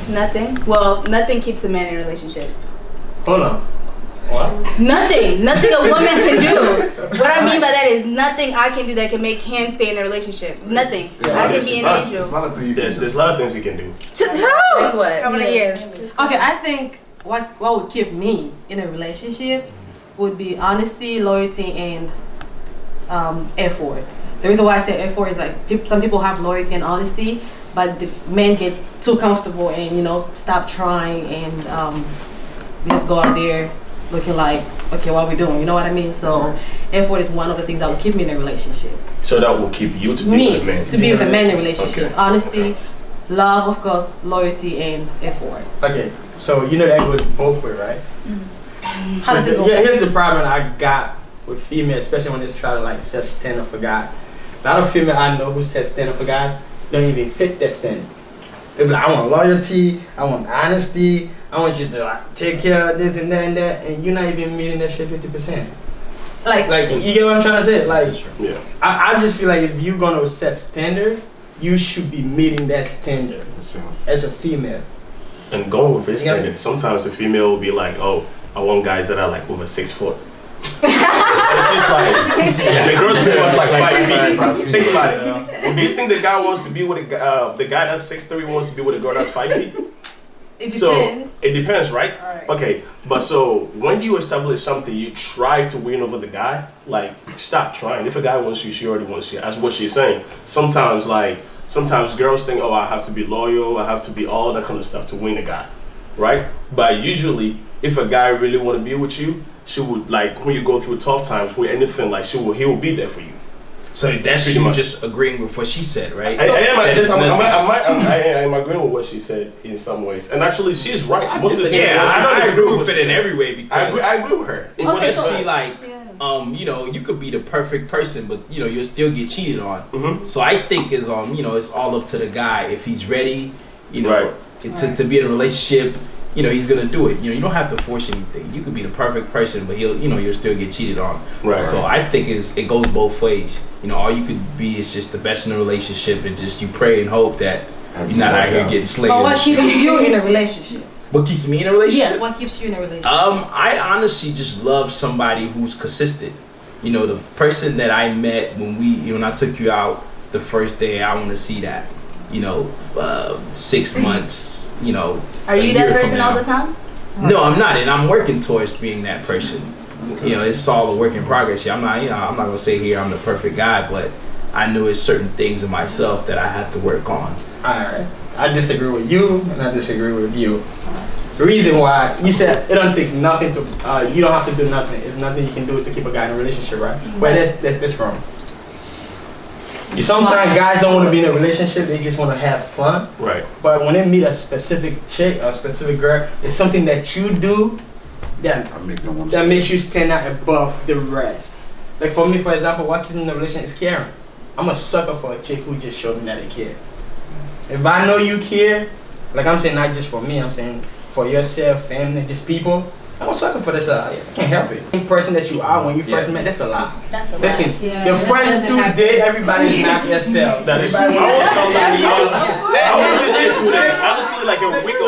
Nothing. Well, nothing keeps a man in a relationship. Hold on. What? Nothing a woman can do. What I mean by that is nothing I can do that can make him stay in a relationship. Nothing. Yeah, I can be an angel. There's a lot of things you can do. Like what? I want to hear. Okay, I think what would keep me in a relationship would be honesty, loyalty, and effort. The reason why I say effort is like some people have loyalty and honesty, but the men get too comfortable and stop trying and just go out there looking like, okay, what are we doing? You know what I mean? So effort is one of the things that will keep me in a relationship. So that will keep you to be with a man. To be with a man in a relationship. Okay. Honesty, love, of course, loyalty, and effort. Okay, so you know that goes both ways, right? How does it go? Yeah, here's the problem I got with females, especially when they try to like set standard for guys. A lot of females I know who set standard for guys don't even fit that standard. They be like, I want loyalty, I want honesty, I want you to like take care of this and that, and you're not even meeting that shit 50%. Like you get what I'm trying to say? Like, yeah. I just feel like if you're gonna set standard, you should be meeting that standard as a female. And going with this standard, sometimes a female will be like, oh, I want guys that are like over 6 foot. It's just like the girls pretty much like 5 feet. Think about it. Do you think the guy wants to be with the guy that's 6'3" wants to be with a girl that's 5 feet? It depends. So it depends, right? Okay, but so when you establish something, you try to win over the guy. Like, stop trying. If a guy wants you, she already wants you. That's what she's saying. Sometimes girls think, oh, I have to be loyal, I have to be all that kind of stuff to win a guy, right? But usually, if a guy really want to be with you, she would, like, when you go through tough times, with anything, like, he will be there for you. So that's you just agreeing with what she said, right? I am agreeing with what she said in some ways, and actually she's right. I don't agree with it in every way because I agree with her. It's especially like, you could be the perfect person, but you'll still get cheated on. So I think it's it's all up to the guy if he's ready, to be in a relationship. He's gonna do it. You don't have to force anything. You could be the perfect person, but you'll still get cheated on. Right. So I think it goes both ways. All you could be is just the best in a relationship, and just you pray and hope that you're not out here getting slayed. But what keeps you in a relationship? What keeps me in a relationship? Yes, what keeps you in a relationship? I honestly just love somebody who's consistent. The person that I met when I took you out the first day, I want to see that. 6 months. Are you that person all the time? No, I'm not, and I'm working towards being that person. It's all a work in progress. I'm not gonna say here I'm the perfect guy, but I know it's certain things in myself that I have to work on. Alright, I disagree with you, and I disagree with you. The reason why you said it don't take nothing to, you don't have to do nothing. It's nothing you can do to keep a guy in a relationship, right? Well, that's wrong. Sometimes guys don't want to be in a relationship, they just want to have fun. Right. But when they meet a specific chick or a specific girl, it's something that you do that makes you stand out above the rest. Like for me, for example, what keeps me in a relationship is caring. I'm a sucker for a chick who just showed me that they care. If I know you care, like I'm saying not just for me, I'm saying for yourself, family, just people, I'm a sucker for this. I can't help it. The person that you are when you first met, that's a lie. That's a lie. Listen, your friends do date everybody is not yourself. Everybody wants somebody else. I was listening to this honestly like a week ago.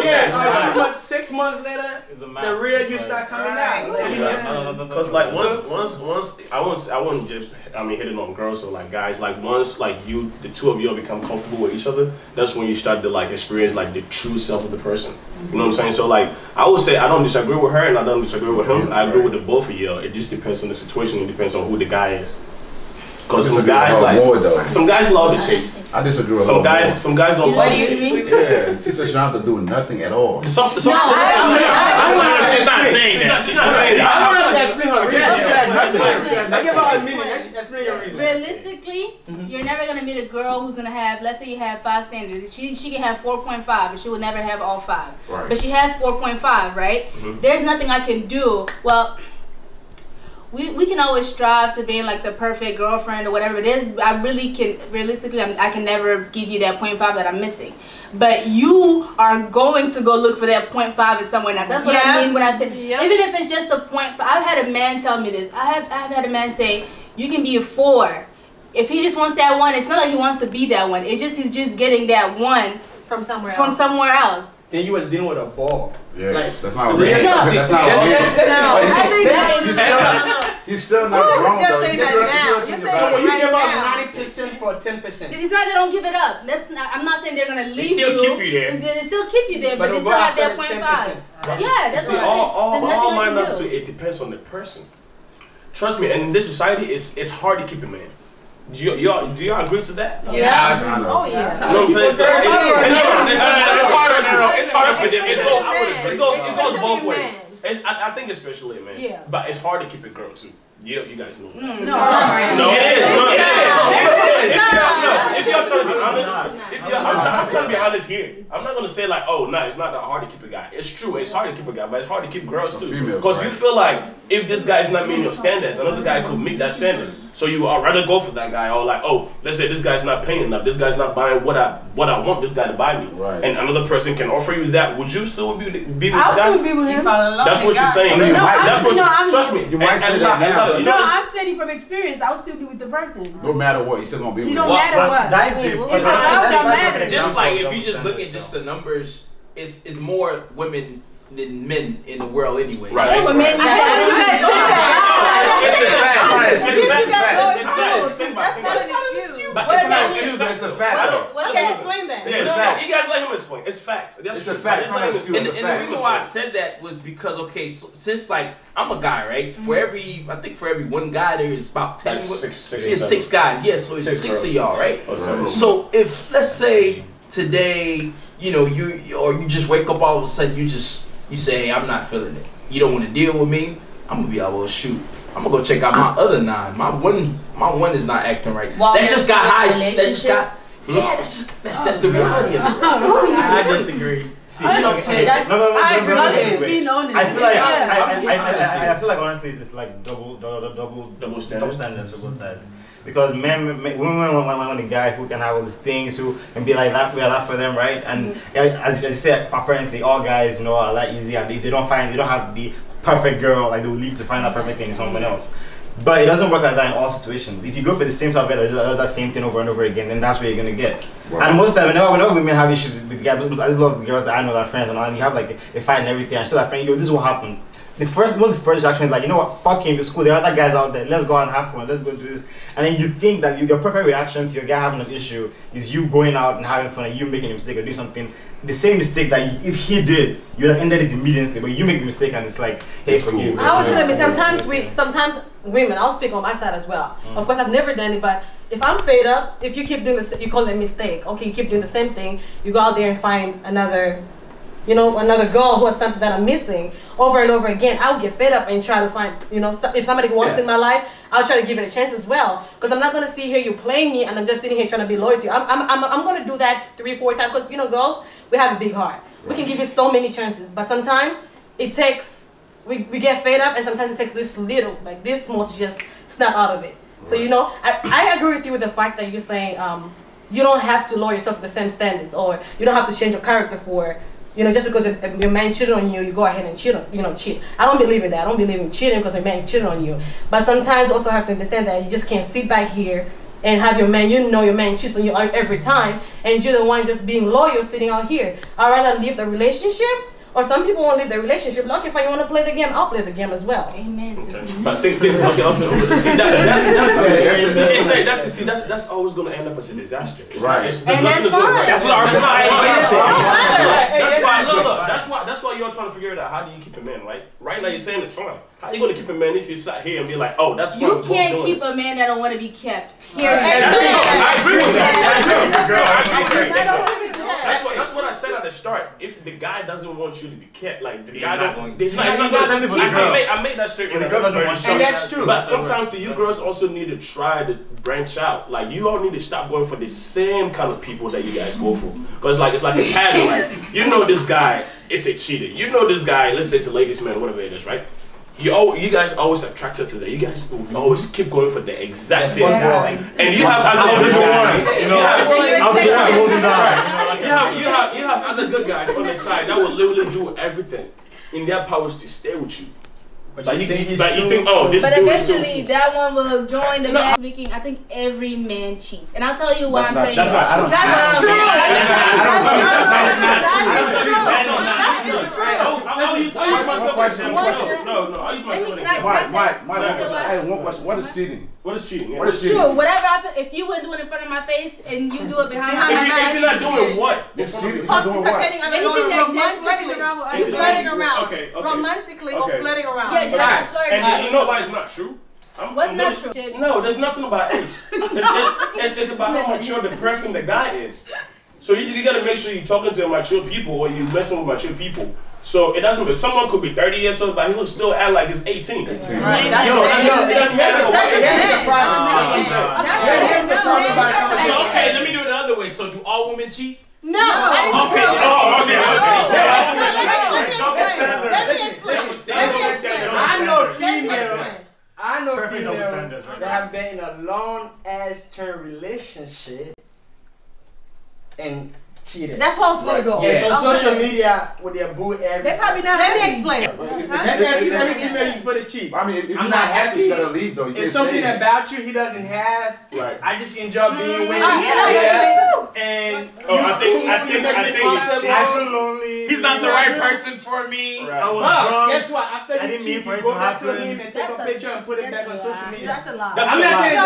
6 months later, the real you start coming out. Because like once I wouldn't just hitting on girls or like guys, like once like the two of you become comfortable with each other, that's when you start to like experience like the true self of the person. You know what I'm saying? So like I would say I don't disagree with her and I don't disagree with him. I agree with the both of you. It just depends on the situation. It depends on who the guy is. Because some guys love the chase. I disagree with some guys don't love the chase. Yeah, she said she don't have to do nothing at all. She's not saying that. She's not saying that. I want to explain her reason. I give her a meaning. Explain your reason. Realistically, you're never gonna meet a girl who's gonna have, let's say you have 5 standards. She can have 4.5, but she will never have all 5. Right. But she has 4.5, right? There's nothing I can do. Well, we can always strive to being like the perfect girlfriend or whatever it is. I really can, realistically, I can never give you that 0.5 that I'm missing. But you are going to go look for that 0.5 in someone else. That's what I mean when I say, even if it's just a 0.5. I've had a man tell me this. I've had a man say, you can be a 4. If he just wants that one, it's not like he wants to be that one. It's just he's just getting that one from somewhere else. then you was dealing with a ball. Yes, Like, that's not real. That's not real. He's still not grown though. So you give up 90% for 10%. It's not they don't give it up. That's not, I'm not saying they're gonna leave still you. keep you there. They still keep you there, but they still have their 0.5. Yeah, that's See, what all my I numbers, it depends on the person. Trust me, and in this society, it's hard to keep a man. Do y'all agree to that? Yeah. Oh yeah. You know what I'm saying? It's harder for them. It goes both ways. I think especially, man. Yeah. But it's hard to keep a girl too. You guys know. No, it is. If you're trying to be honest, I'm trying to be honest here. I'm not gonna say like, oh, no, it's not that hard to keep a guy. It's true, it's hard to keep a guy, but it's hard to keep girls too. Because you feel like if this guy is not meeting your standards, another guy could meet that standard. So you would rather go for that guy, or like, oh, let's say this guy's not paying enough. This guy's not buying what I want this guy to buy me. Right. And another person can offer you that. Would you still be with that? I'll still be with him. That's what you're saying. Trust me. You might say that now. No, I'm saying from experience, I'll still be with the person. No matter what, you still gonna be with him. No matter what. That's it. Just like if you just look at just the numbers, it's more women than men in the world anyway. Right. Yeah, but men, It's a fact. Explain that. You guys let him explain. It's facts. It's a fact. And the reason why I said that was because, okay, so, since like I'm a guy, right? For every one guy there is about 10. Six guys. Yeah, so it's six of y'all, right? So if let's say today, you know, you just wake up all of a sudden, you say, hey, I'm not feeling it. You don't want to deal with me. I'm gonna be like, well, shoot. I'm gonna go check out my other 9. My one is not acting right. That just got high. That just got. Yeah, that's the reality of it. I disagree. See, you know what I'm saying? No. I feel like I feel like honestly it's like double standards for both sides. Because women want a guy who can have all these things, who can be like that, we are that for them, right? And as you said, apparently all guys, you know, are that easy, and they don't have the perfect girl, like they will leave to find that perfect thing in someone else. But it doesn't work like that in all situations. If you go for the same type of guy that does that same thing over and over again, then that's where you're gonna get. Right. And most of the time, whenever women have issues with guys, I just love the girls that I know that are friends and all, and you have like a fight and everything, and still that friend, this is what happened. The first reaction is like, you know what, fuck him, it's cool, there are other guys out there, let's go out and have fun, let's go do this. And then you think that your perfect reaction to your guy having an issue is you going out and having fun and you making a mistake or doing something, the same mistake that if he did, you would have ended it immediately, but you make the mistake and it's like, hey, forgive me. I was gonna be sometimes women, I'll speak on my side as well. Of course, I've never done it, but if I'm fed up, if you keep doing this, you call it a mistake. Okay, you keep doing the same thing, you go out there and find another girl who has something that I'm missing over and over again. I'll get fed up and try to find, if somebody wants in my life, I'll try to give it a chance as well. Because I'm not gonna see here you playing me and I'm just sitting here trying to be loyal to you. I'm gonna do that 3-4 times because girls, we have a big heart. We can give you so many chances, but sometimes it takes we get fed up, and sometimes it takes this little, like this small, to just snap out of it. So I agree with you with the fact that you're saying you don't have to lower yourself to the same standards, or you don't have to change your character for. Just because your man cheated on you, you go ahead and cheat. I don't believe in that. I don't believe in cheating because your man cheated on you. But sometimes you also have to understand that you just can't sit back here and have your man, your man cheats on you every time, and you're the one just being loyal sitting out here. I'd rather leave the relationship, or some people won't leave the relationship. Like, if I want to play the game, I'll play the game as well. Amen. Okay. But that's always going to end up as a disaster. Right. And that's fine. That's what our society is. That's why you're trying to figure it out. How do you keep a man, right? Right now you're saying it's fine. How are you going to keep a man if you sat here and be like, oh, that's fine. You can't keep a man that don't want to be kept. Period. I agree with that. I That's what I said at the start. If the guy doesn't want you to be kept, like the guy not don't, going to. I made that statement. The girl doesn't want you. And that's true. But sometimes you girls also need to try to branch out. Like, you all need to stop going for the same kind of people that you guys go for. Because it's like a pattern. Like, this guy is a cheater. This guy, let's say it's a ladies' man, whatever it is, right? You guys always attracted to that. You guys always keep going for the exact same guy. And you have other good guys. You have other good guys on the side that will literally do everything in their powers to stay with you. Like you think, oh, this. But eventually, that one will join the matchmaking. I think every man cheats, and I'll tell you why I'm saying that. That's true. I'll use myself. One question. What is cheating? What is cheating? What is cheating? True. Whatever I feel, if you would do it in front of my face and you do it behind my back, if you're not doing what? It's cheating. Talking, romantically. Flirting around. Okay. Romantically or flirting around. Yeah, just flirting. And you know why it's not true? What's not true? No, there's nothing about age. It's about how mature the person the guy is. So you gotta make sure you're talking to mature people or you're messing with mature people. So it doesn't matter. Someone could be 30 years old, but he will still act like he's 18. Right. Here's the problem about it. So okay, let me do it the other way. So do all women cheat? No. Okay. Let me explain. I know females that have been in a long ass term relationship and cheated. That's what I was gonna go. Yeah, on social media with their boo every. They probably not. Let me explain. That's every female you for the cheat. I mean, if you're I'm not happy, you gotta leave though. You It's can't something stay. about you he doesn't have. Right. I just enjoy being with him. And I feel lonely. He's not the right person for me. Right. I was drunk. guess what? After I you didn't cheat, mean for you it go to back to happen. him and take a picture and put it back on social media. That's a lie. I'm not saying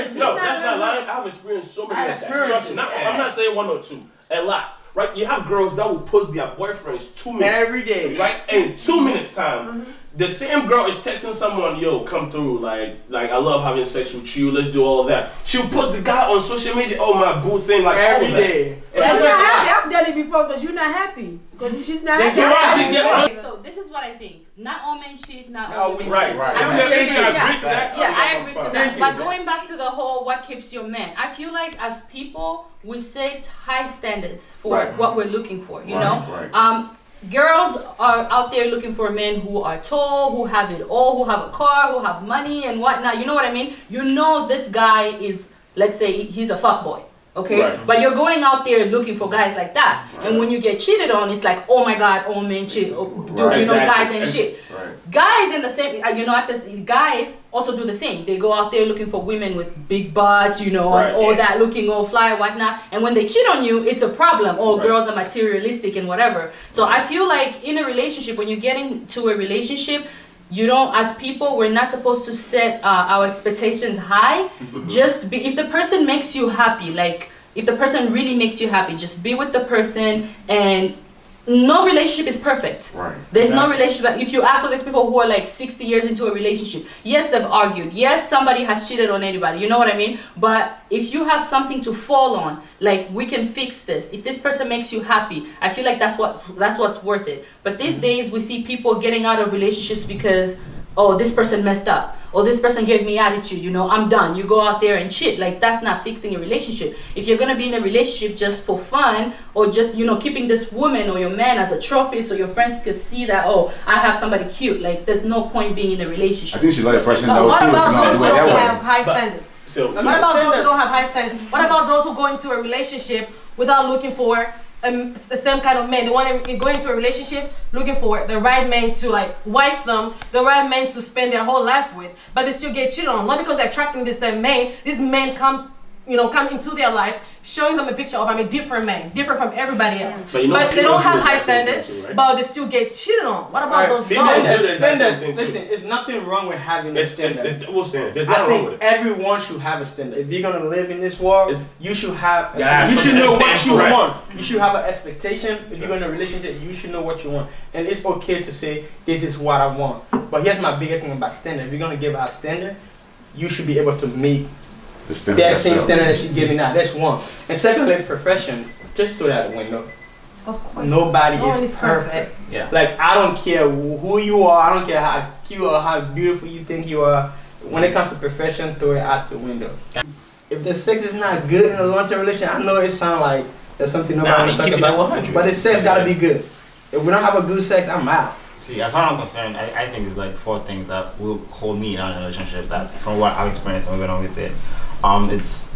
it's No, that's not lying. I've experienced so many of that. Trust me. I'm not saying one or two. A lot. Right? You have girls that will post their boyfriends 2 minutes. every day. Right? In 2 minutes time. The same girl is texting someone, yo, come through, like I love having sex with you, let's do all of that. She'll post the guy on social media, oh my boo thing, like every all day. You're not happy. I've done it before because you're not happy. Because she's not happy. So this is what I think. Not all men cheat, not all women right, cheat. right. I If you agree yeah, to that, yeah, I agree to fine. that. But going back to the whole what keeps your man, I feel like as people, we set high standards for what we're looking for, you know? Right. Girls are out there looking for men who are tall, who have it all, who have a car, who have money and whatnot. You know what I mean? You know this guy is, let's say, he's a fuckboy. Okay, Right. but you're going out there looking for guys like that, and when you get cheated on, it's like, oh my god, all men cheat, you know, guys and shit. Right. Guys in the same, you know, guys also do the same. They go out there looking for women with big butts, you know, and all that, looking all fly, whatnot. And when they cheat on you, it's a problem. Oh, girls are materialistic and whatever. So I feel like in a relationship, when you're getting to a relationship, you don't, as people, we're not supposed to set our expectations high. Just be, if the person makes you happy, like if the person really makes you happy, just be with the person. And no relationship is perfect. Right. There's no relationship. If you ask all these people who are like 60 years into a relationship, yes, they've argued. Yes, somebody has cheated on anybody. You know what I mean? But if you have something to fall on, like we can fix this. If this person makes you happy, I feel like that's what's worth it. But these days we see people getting out of relationships because, oh, this person messed up, or this person gave me attitude, you know, I'm done. You go out there and shit. Like, that's not fixing a relationship. If you're gonna be in a relationship just for fun, or just, you know, keeping this woman or your man as a trophy so your friends can see that, oh, I have somebody cute, like, there's no point being in a relationship. I think she let a person know What too. about those who that don't way. have high standards? So, What about those who don't have high standards? What about those who go into a relationship without looking for the same kind of man? They want to go into a relationship looking for the right man to like wife them, the right man to spend their whole life with, but they still get cheated on. Not because they're attracting the same man. These men come into their life showing them a picture of a different man, different from everybody else. But they don't have high standards, but they still get cheated on. What about those standards? Listen, there's nothing wrong with having a standard. It's double standard. There's I nothing wrong with think it. everyone should have a standard. If you're gonna live in this world, you should have. Yeah, you should know what you right. want. You should have an expectation. If you're in a relationship, you should know what you want, and it's okay to say this is what I want. But here's my biggest thing about standard. If you're gonna give out standard, you should be able to meet that same standard that she's giving out. That's one. And secondly, it's profession. Just throw that out the window. Of course. Nobody is perfect. Yeah. Like, I don't care who you are. I don't care how cute or how beautiful you think you are. When it comes to profession, throw it out the window. If the sex is not good in a long-term relationship, I know it sounds like there's something nobody talk about, but the sex gotta be good. If we don't have a good sex, I'm out. See, as far as I'm concerned, I think it's like 4 things that will hold me in a relationship that, from what I've experienced and we're going with it, it's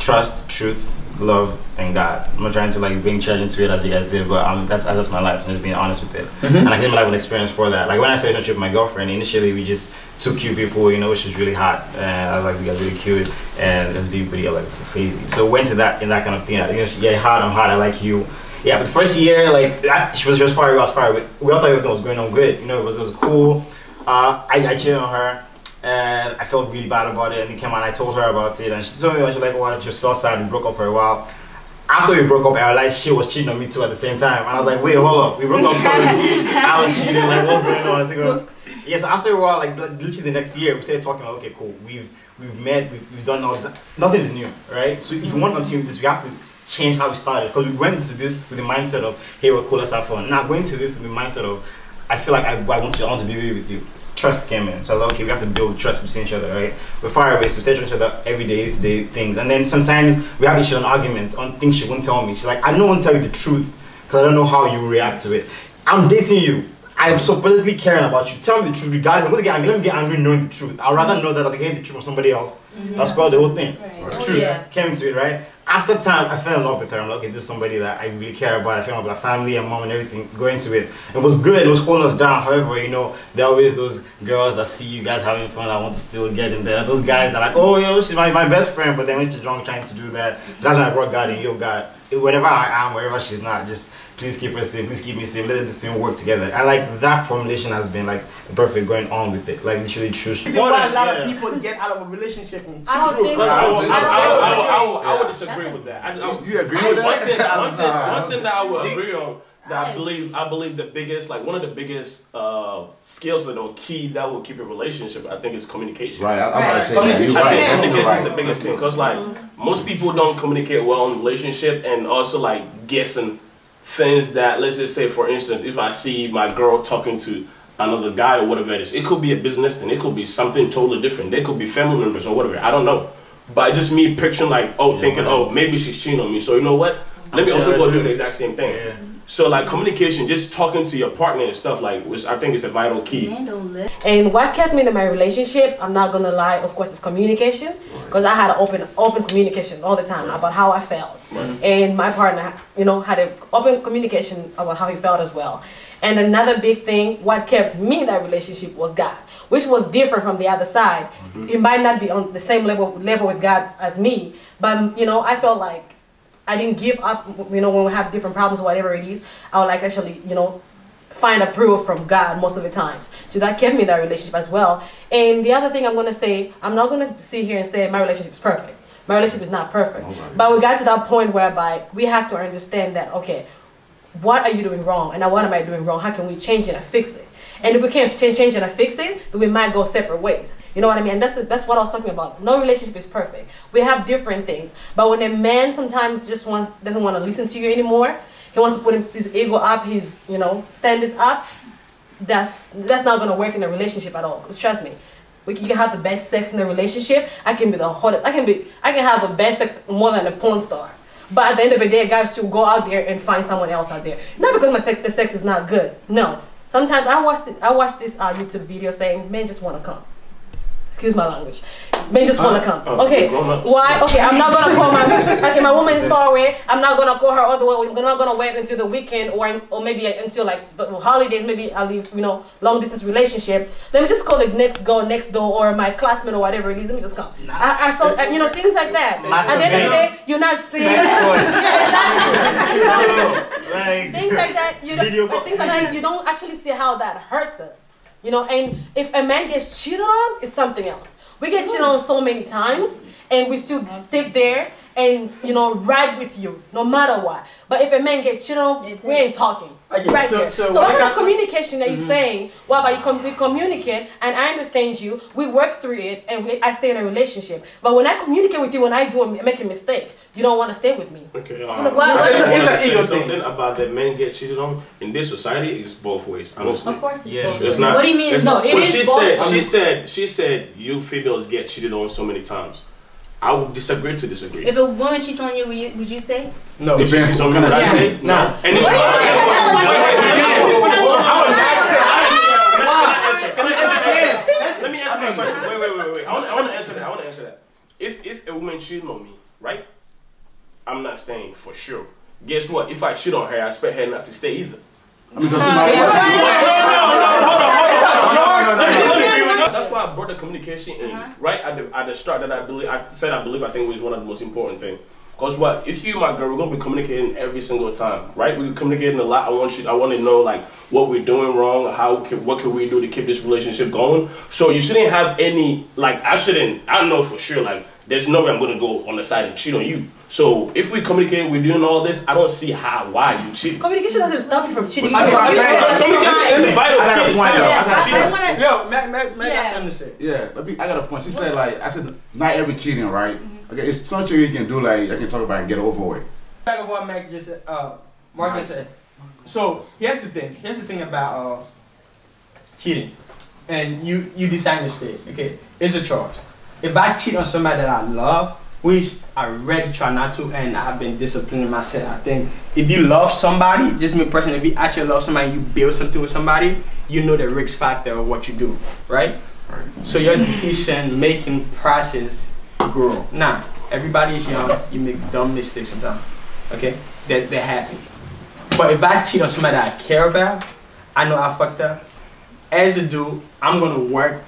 trust, truth, love, and God. I'm not trying to like bring church into it as you guys did, but that's my life, and just being honest with it. And I gave my life an experience for that. Like when I started relationship with my girlfriend, initially we just two cute people, you know, which was really hot, and I was like, you guys really cute, and it was really like, this is crazy. So went to that in that kind of thing. You know, yeah, hot, I'm hot, I like you. Yeah, but the first year, like she was just far, I was far. We all thought everything was going on good. You know, it was cool. I cheated on her, and I felt really bad about it. And it came out, and I told her about it, and she told me she was like, well, she just felt sad. We broke up for a while. After we broke up, I realized she was cheating on me too at the same time, and I was like, wait, hold up, we broke up because I was cheating. Like, what's going on? I think, yeah. So after a while, like literally the next year, we started talking. Like, okay, cool. We've met. We've done all this. Nothing is new, right? So if you want to continue this, we have to change how we started, because we went into this with the mindset of, hey, we're cool, let's have fun. Now going to this with the mindset of, I feel like I want to be with you. Trust came in, so I was like, okay, we have to build trust between each other, right? We're far away, so we stay each other every day, things, and then sometimes we have issues and arguments on things she won't tell me. She's like, I don't want to tell you the truth because I don't know how you will react to it. I'm dating you. I am so politically caring about you. Tell me the truth, regardless. I'm going to get angry. Let me get angry knowing the truth. I'd rather know that I'm getting the truth from somebody else. That's about the whole thing. It's true. Came into it, right? After time, I fell in love with her. I'm like, okay, this is somebody that I really care about. I fell in love with her family and mom and everything, going into it. It was good. It was holding us down. However, you know, there are always those girls that see you guys having fun that want to still get in there. Those guys that are like, oh, yo, she's my best friend. But then when she's drunk trying to do that, that's when I brought God in. Yo, God, wherever I am, wherever she's not, just please keep her safe. Please keep me safe. Let this thing work together. And like that formulation has been like perfect going on with it. Like literally true. Why a lot of people get out of a relationship and I don't think so. I would disagree with that. You agree with that? One thing that I would agree on, that I believe the biggest, like one of the biggest skills or key that will keep a relationship, I think, is communication. Right, I'm about to say that. You're right. Communication is the biggest thing, because like most people don't communicate well in a relationship, and also like guessing things that, let's just say, for instance, if I see my girl talking to another guy or whatever it is, it could be a business thing, it could be something totally different, they could be family members or whatever, I don't know. But just me picturing like, oh, thinking, oh, maybe she's cheating on me, so you know what, let me also go do the exact same thing. Yeah. So like communication, just talking to your partner and stuff, like, which I think is a vital key. And what kept me in my relationship, I'm not gonna lie, of course, is communication, because I had an open communication all the time about how I felt, and my partner, you know, had an open communication about how he felt as well. And another big thing, what kept me in that relationship was God, which was different from the other side. He might not be on the same level with God as me, but you know, I felt like I didn't give up, you know, when we have different problems or whatever it is. I would like actually, you know, find approval from God most of the times. So that kept me in that relationship as well. And the other thing I'm going to say, I'm not going to sit here and say my relationship is perfect. My relationship is not perfect. But we got to that point whereby we have to understand that, okay, what are you doing wrong? And what am I doing wrong? How can we change it and fix it? And if we can't change it and fix it, then we might go separate ways. You know what I mean? And that's what I was talking about. No relationship is perfect. We have different things. But when a man sometimes just doesn't want to listen to you anymore, he wants to put his ego up, his, you know, standards up, that's not going to work in a relationship at all. Because trust me, you can have the best sex in the relationship. I can be the hottest. I can have the best sex more than a porn star. But at the end of the day, guys should go out there and find someone else out there. Not because the sex is not good. No. Sometimes I watched this YouTube video saying men just want to come. Excuse my language. Men just want to come. Okay. Why? Okay, I'm not gonna call my woman is far away. I'm not gonna call her all the way. We're not gonna wait until the weekend or maybe until like the holidays. Maybe I'll leave, you know, long distance relationship. Let me just call the next door or my classmate or whatever it is. Let me just come. You know, things like that. At the end of the day, you're not seeing. Things like that. Things like that. You don't actually see how that hurts us. You know, and if a man gets cheated on, it's something else. We get cheated on so many times, and we still stick there and, you know, ride with you, no matter what. But if a man gets cheated on, we ain't talking. Right there. So what kind of communication are you saying? Well, but we communicate, and I understand you. We work through it, and I stay in a relationship. But when I communicate with you, when I make a mistake, you don't want to stay with me. Okay. It's something about that men get cheated on in this society is both ways. Honestly. Of course, it's both. It's not. What do you mean? No, it is both. She said you females get cheated on so many times. I would disagree. If a woman cheats on you, would you stay? No. If she cheats on me, would I stay? No. And if let me answer my question. Wait. I want to answer that. If a woman cheating on me, right? I'm not staying for sure. Guess what? If I cheat on her, I expect her not to stay either. That's why I brought the communication in right at the start. That I believe I think was one of the most important things. Cause what if you, my girl, we're gonna be communicating every single time, right? We're communicating a lot. I want to know like what we're doing wrong, what can we do to keep this relationship going. So you shouldn't have any like I know for sure like there's no way I'm gonna go on the side and cheat on you. So if we communicate, we're doing all this, I don't see why you cheat. Communication doesn't stop you from cheating. Communication is vital. Yeah, I got a point. She said like I said not every cheating, right? Okay, it's something you can do like I can talk about and get over it. Back of what Mac just said, Mark said. So here's the thing about cheating, and you decide to stay. Okay, it's a choice. If I cheat on somebody that I love, which I really try not to, and I've been disciplining myself. I think if you love somebody, just me personally, if you actually love somebody, you build something with somebody, you know the risk factor of what you do, right? So your decision making process grow. Now, everybody is young, you make dumb mistakes sometimes, okay? That happens. But if I cheat on somebody that I care about, I know I fucked up. As a dude, I'm gonna work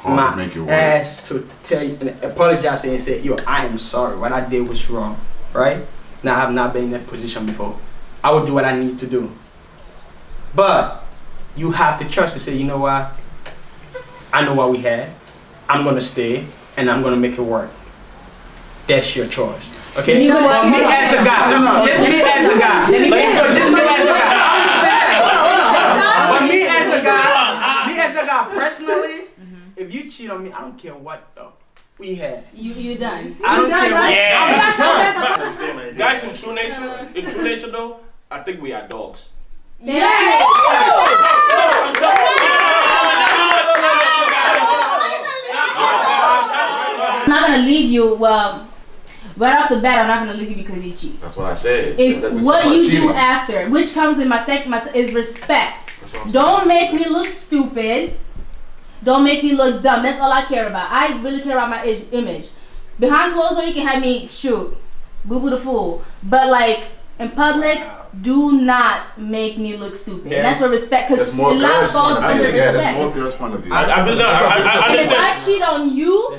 my ass to tell you and apologize to you and say, yo, I am sorry. What I did was wrong, right? Now I have not been in that position before. I will do what I need to do. But you have the trust to say, you know what? I know what we had. I'm gonna stay and I'm gonna make it work. That's your choice. Okay? But me as a guy, just me as a guy. So just me as a guy. I understand that. But me as a guy personally, if you cheat on me, I don't care what though we had. You done. I don't care what. Yeah. Guys, in true nature though, I think we are dogs. Yeah. I'm not gonna leave you. Well, right off the bat, I'm not gonna leave you because you cheat. That's what I said. It's what you do after, which comes in my second is respect. Don't make me look stupid. Don't make me look dumb. That's all I care about. I really care about my image. Behind closed doors, you can have me shoot, boo boo the fool. But like in public, do not make me look stupid. Yeah. That's what respect. Because a lot falls under respect. Yeah, that's more girls' point of view. I understand. If I cheat on you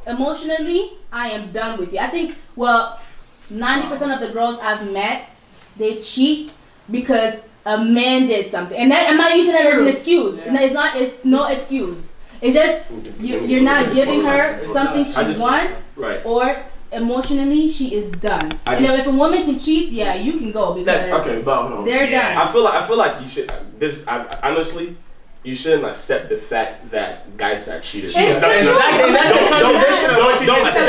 emotionally, I am done with you. I think 90% of the girls I've met, they cheat because a man did something, and that I'm not using that as an excuse. Yeah. It's no excuse. It's just you're not giving her something she wants, or emotionally she is done. If a woman can cheat, yeah, you can go because they're done. I feel like you should. Honestly, you shouldn't accept the fact that guys are cheaters. Don't accept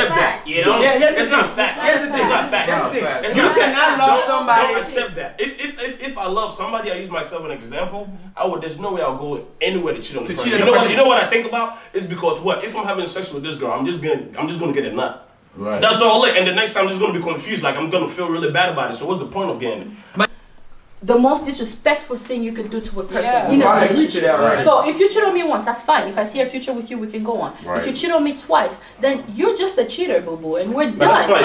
that. You know, it's not fact. It's not fact. You cannot love somebody. Don't accept that. If I love somebody, I use myself as an example. There's no way I'll go anywhere to cheat on the person. You know what I think about? It's because if I'm having sex with this girl, I'm just gonna get a nut. Right. That's all. And the next time I'm just gonna be confused. Like I'm gonna feel really bad about it. So what's the point of getting it? The most disrespectful thing you can do to a person in a relationship. So if you cheat on me once, that's fine. If I see a future with you, we can go on. If you cheat on me twice, then you're just a cheater, boo boo, and we're done. That's fine.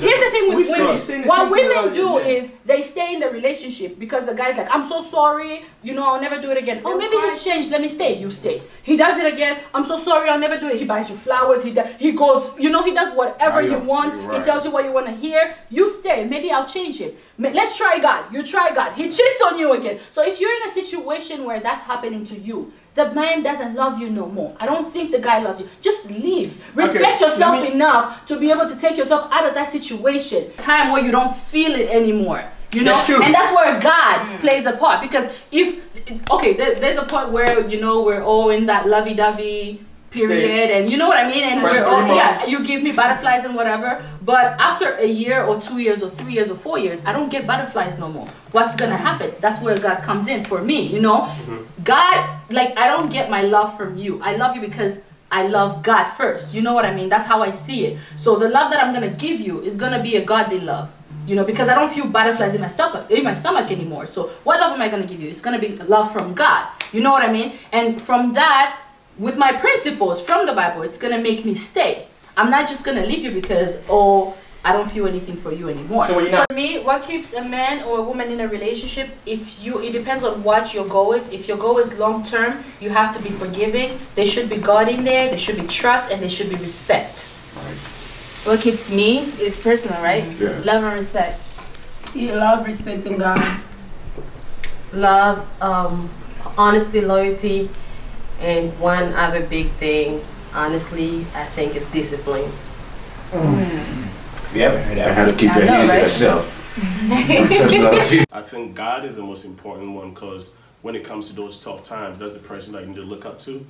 Here's the thing with women. What women do is they stay in the relationship because the guy's like, I'm so sorry, I'll never do it again. Oh, maybe he's changed, let me stay. You stay. He does it again. I'm so sorry, I'll never do it. He buys you flowers. He goes, he does whatever you want. He tells you what you want to hear. You stay. Maybe I'll change him. Let's try God. You try God. He cheats on you again. So if you're in a situation where that's happening to you, the man doesn't love you no more. I don't think the guy loves you. Just leave. Respect yourself enough to be able to take yourself out of that situation. Time where you don't feel it anymore. And that's where God plays a part. Because there's a point where we're all in that lovey-dovey period, and you know what I mean, and we're all, you give me butterflies and whatever, but after a year or 2 years or 3 years or 4 years, I don't get butterflies no more. What's gonna happen? That's where God comes in for me, God, I don't get my love from you. I love you because I love God first. You know what I mean? That's how I see it. So the love that I'm gonna give you is gonna be a godly love. Because I don't feel butterflies in my stomach anymore. So what love am I gonna give you? It's gonna be love from God. You know what I mean? And from that, with my principles from the Bible, it's gonna make me stay. I'm not just gonna leave you because, oh, I don't feel anything for you anymore. So for me, what keeps a man or a woman in a relationship, it depends on what your goal is. If your goal is long term, you have to be forgiving. There should be God in there, there should be trust, and there should be respect. Right. What keeps me is personal, right? Yeah. Love and respect. Yeah, love, respect, and God. Love, honesty, loyalty, and one other big thing, honestly, I think is discipline. You ever heard that? I had to keep your hands to yourself. I think God is the most important one because when it comes to those tough times, that's the person that you need to look up to.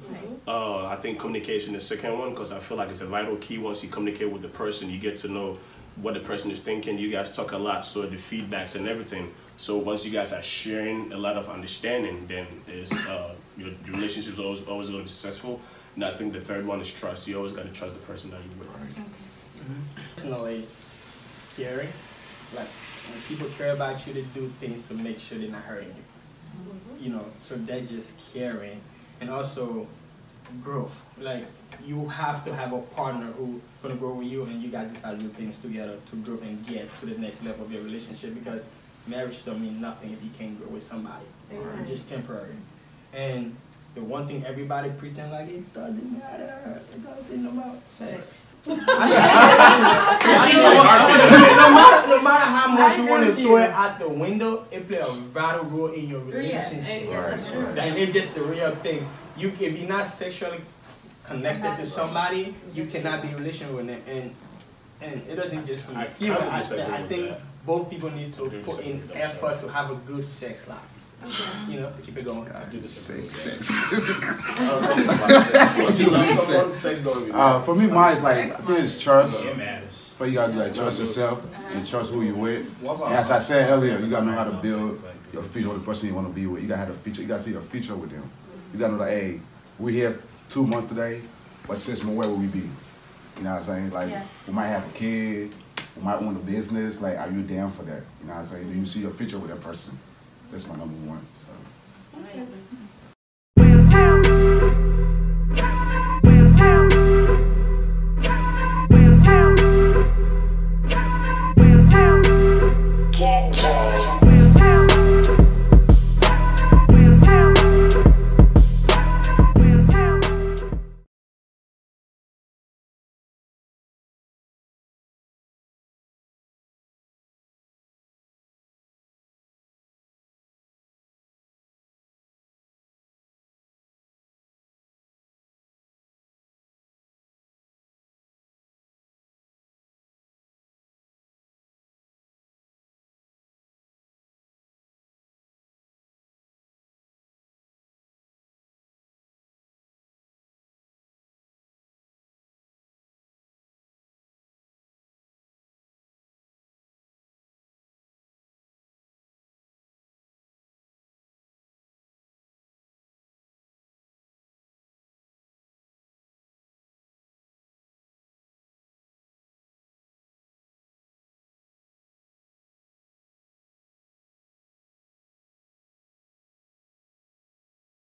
I think communication is the second one because I feel like it's a vital key. Once you communicate with the person, you get to know what the person is thinking. You guys talk a lot, so the feedbacks and everything. So once you guys are sharing a lot of understanding, then your relationship is always going to be successful. And I think the third one is trust. You always got to trust the person that you're with. Personally, caring, like when people care about you, they do things to make sure they're not hurting you. You know, so that's just caring. And also growth. Like you have to have a partner who's gonna grow with you, and you guys decide to do things together to grow and get to the next level of your relationship, because marriage don't mean nothing if you can't grow with somebody. It's just temporary. And the one thing everybody pretend like it doesn't matter. It doesn't about sex. No matter how much you want to throw it out the window, it plays a vital role in your relationship. And it's just the real thing. If you're not sexually connected to somebody, you cannot be in a relationship with them. And it doesn't just from the female aspect. I think both people need to put in effort to have a good sex life. You know, to keep it going. I do the sex. For me, mine is like, I think it's trust. For you gotta do like trust yourself and trust who you with. And as I said earlier, you gotta know how to build your future with the person you want to be with. You gotta have a future. You gotta see your future with them. You gotta know that, hey, we're here 2 months today, but 6 months, where will we be? You know what I'm saying? Like, we might have a kid, we might own a business. Like, are you down for that? You know what I'm saying? Do you see your future with that person? That's my number one. So.